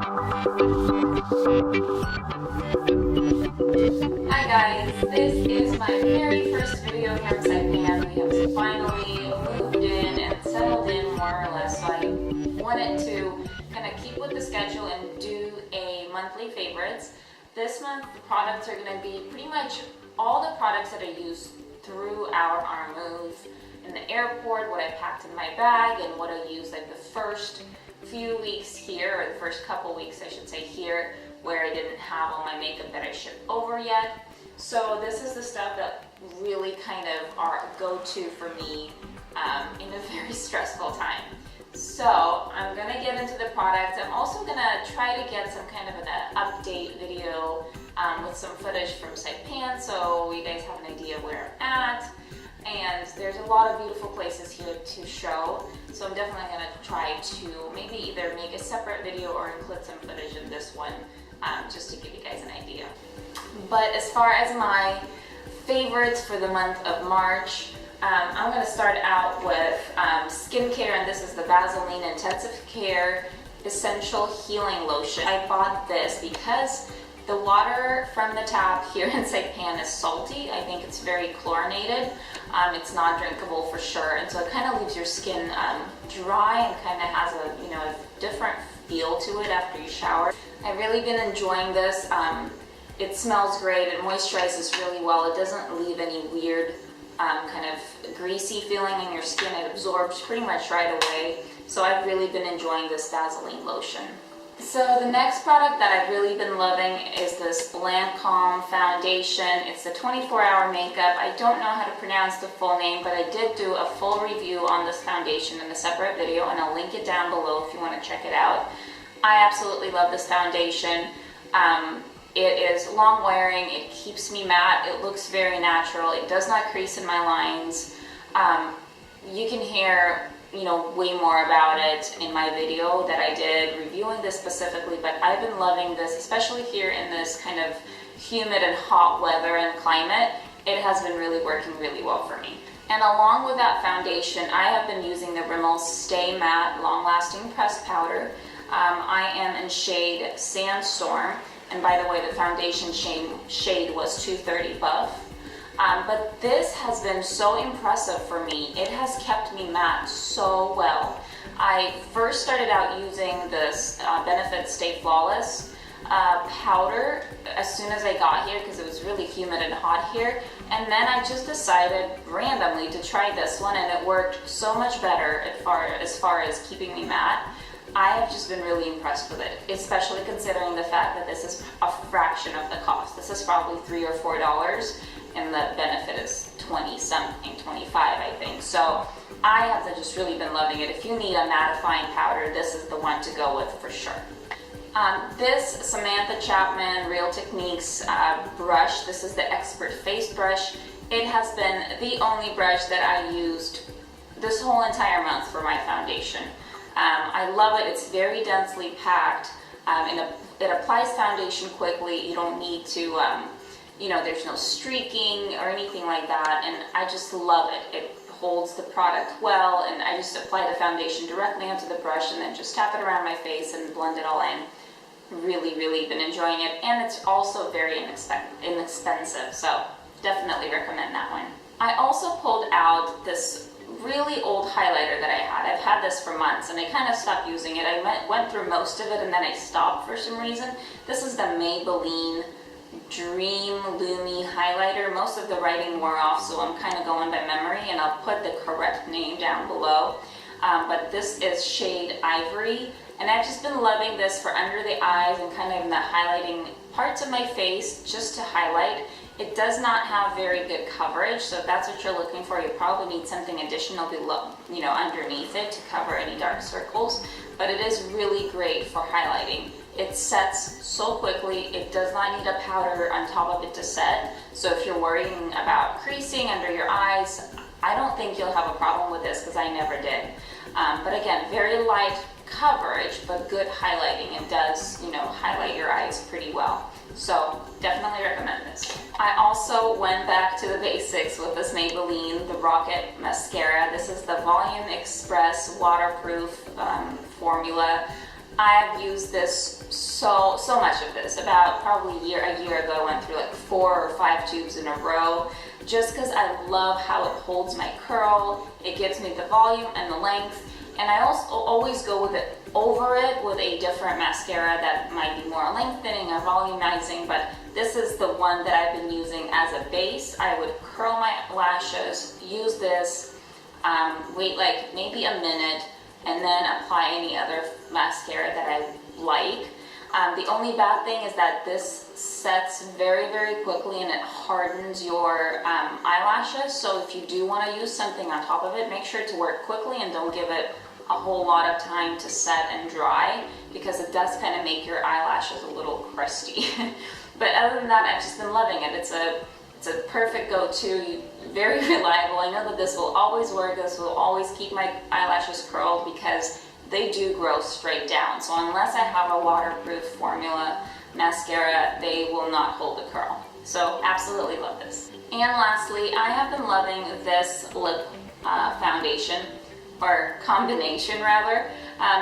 Hi guys, this is my very first video from Saipan. We have finally moved in and settled in more or less, so I wanted to kind of keep with the schedule and do a monthly favorites. This month the products are going to be pretty much all the products that I use throughout our move in the airport, what I packed in my bag, and what I used like the first few weeks here, or the first couple weeks I should say here, where I didn't have all my makeup that I shipped over yet. So this is the stuff that really kind of are a go-to for me in a very stressful time. So I'm gonna get into the products. I'm also gonna try to get some kind of an update video with some footage from Saipan, so you guys have an idea where I'm at. And there's a lot of beautiful places here to show, so I'm definitely going to try to maybe either make a separate video or include some footage in this one, just to give you guys an idea. But as far as my favorites for the month of March, I'm going to start out with skincare, and this is the Vaseline Intensive Care Essential Healing Lotion. I bought this because the water from the tap here in Saipan is salty. I think it's very chlorinated. It's not drinkable for sure, and so it kind of leaves your skin dry and kind of has a different feel to it after you shower. I've really been enjoying this. It smells great. It moisturizes really well. It doesn't leave any weird kind of greasy feeling in your skin. It absorbs pretty much right away. So I've really been enjoying this Vaseline lotion. So the next product that I've really been loving is this Lancome foundation. It's the 24-hour makeup. I don't know how to pronounce the full name, but I did do a full review on this foundation in a separate video, and I'll link it down below if you want to check it out. I absolutely love this foundation. It is long wearing, it keeps me matte, it looks very natural, it does not crease in my lines. You can hear way more about it in my video that I did reviewing this specifically, but I've been loving this, especially here in this kind of humid and hot weather and climate. It has been really working really well for me. And along with that foundation, I have been using the Rimmel Stay Matte Long Lasting Pressed Powder. I am in shade Sandstorm, and by the way, the foundation shade was 230 Buff. But this has been so impressive for me. It has kept me matte so well. I first started out using this Benefit Stay Flawless powder as soon as I got here because it was really humid and hot here. And then I just decided randomly to try this one, and it worked so much better as far as keeping me matte. I have just been really impressed with it, especially considering the fact that this is a fraction of the cost. This is probably $3 or $4, and the Benefit is 20 something, 25 I think. So I have just really been loving it. If you need a mattifying powder, this is the one to go with for sure. This Samantha Chapman Real Techniques brush, this is the Expert Face Brush. It has been the only brush that I used this whole entire month for my foundation. I love it. It's very densely packed, and it applies foundation quickly. You don't need to, there's no streaking or anything like that, and I just love it. It holds the product well, and I just apply the foundation directly onto the brush and then just tap it around my face and blend it all in. Really, really been enjoying it, and it's also very inexpensive, so definitely recommend that one. I also pulled out this really old highlighter that I had. I've had this for months and I kind of stopped using it. I went through most of it and then I stopped for some reason. This is the Maybelline Dream Lumi highlighter. Most of the writing wore off, so I'm kind of going by memory, and I'll put the correct name down below. But this is shade Ivory, and I've just been loving this for under the eyes and kind of in the highlighting parts of my face just to highlight. It does not have very good coverage, so if that's what you're looking for, you probably need something additional below, underneath it to cover any dark circles. But it is really great for highlighting. It sets so quickly. It does not need a powder on top of it to set. So if you're worrying about creasing under your eyes, I don't think you'll have a problem with this because I never did. But again, very light coverage, but good highlighting. It does, highlight your eyes pretty well. So definitely recommend this. I also went back to the basics with this Maybelline, the Rocket Mascara. This is the Volume Express Waterproof formula. I have used this so much of this. About probably a year ago, I went through like 4 or 5 tubes in a row, just because I love how it holds my curl. It gives me the volume and the length, and I also always go with it over it with a different mascara that might be more lengthening or volumizing, but this is the one that I've been using as a base. I would curl my lashes, use this, wait like maybe a minute, and then apply any other mascara that I like. The only bad thing is that this sets very quickly and it hardens your eyelashes. So if you do want to use something on top of it, make sure to work quickly and don't give it a whole lot of time to set and dry, because it does kind of make your eyelashes a little crusty. But other than that, I've just been loving it. It's a perfect go-to, very reliable. I know that this will always work. This will always keep my eyelashes curled because they do grow straight down. So unless I have a waterproof formula mascara, they will not hold the curl. So absolutely love this. And lastly, I have been loving this lip foundation, or combination rather.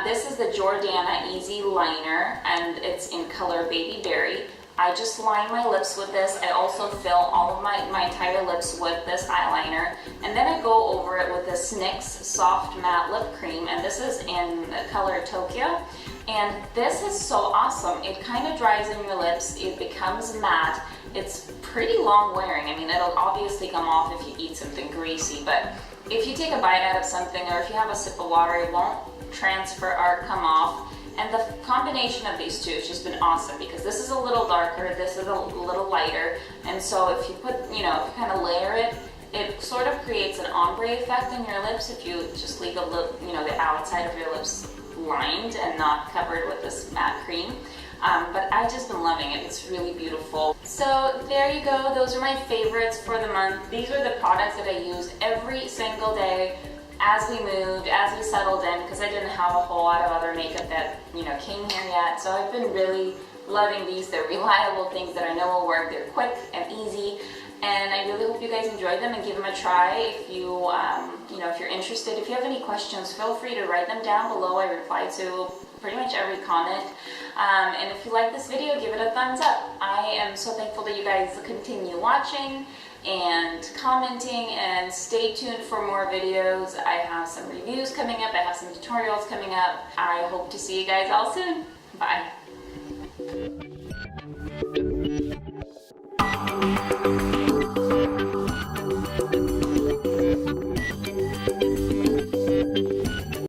This is the Jordana Easyliner, and it's in color Baby Berry. I just line my lips with this. I also fill all of my entire lips with this eyeliner, and then I go over it with this NYX Soft Matte Lip Cream, and this is in the color Tokyo. And this is so awesome. It kind of dries in your lips, it becomes matte. It's pretty long wearing. I mean, it'll obviously come off if you eat something greasy, but if you take a bite out of something or if you have a sip of water, it won't transfer or come off. And the combination of these two has just been awesome, because this is a little darker, this is a little lighter, and so if you put, if you kind of layer it, it sort of creates an ombre effect on your lips if you just leave a little, the outside of your lips lined and not covered with this matte cream. But I've just been loving it. It's really beautiful. So there you go. Those are my favorites for the month. These are the products that I used every single day as we moved, as we settled in, because I didn't have a whole lot of other makeup that, came here yet. So I've been really loving these. They're reliable things that I know will work. They're quick and easy. And I really hope you guys enjoyed them and give them a try. If you, if you're interested, if you have any questions, feel free to write them down below. I reply to pretty much every comment. And if you like this video, give it a thumbs up. I am so thankful that you guys continue watching and commenting, and stay tuned for more videos. I have some reviews coming up. I have some tutorials coming up. I hope to see you guys all soon. Bye.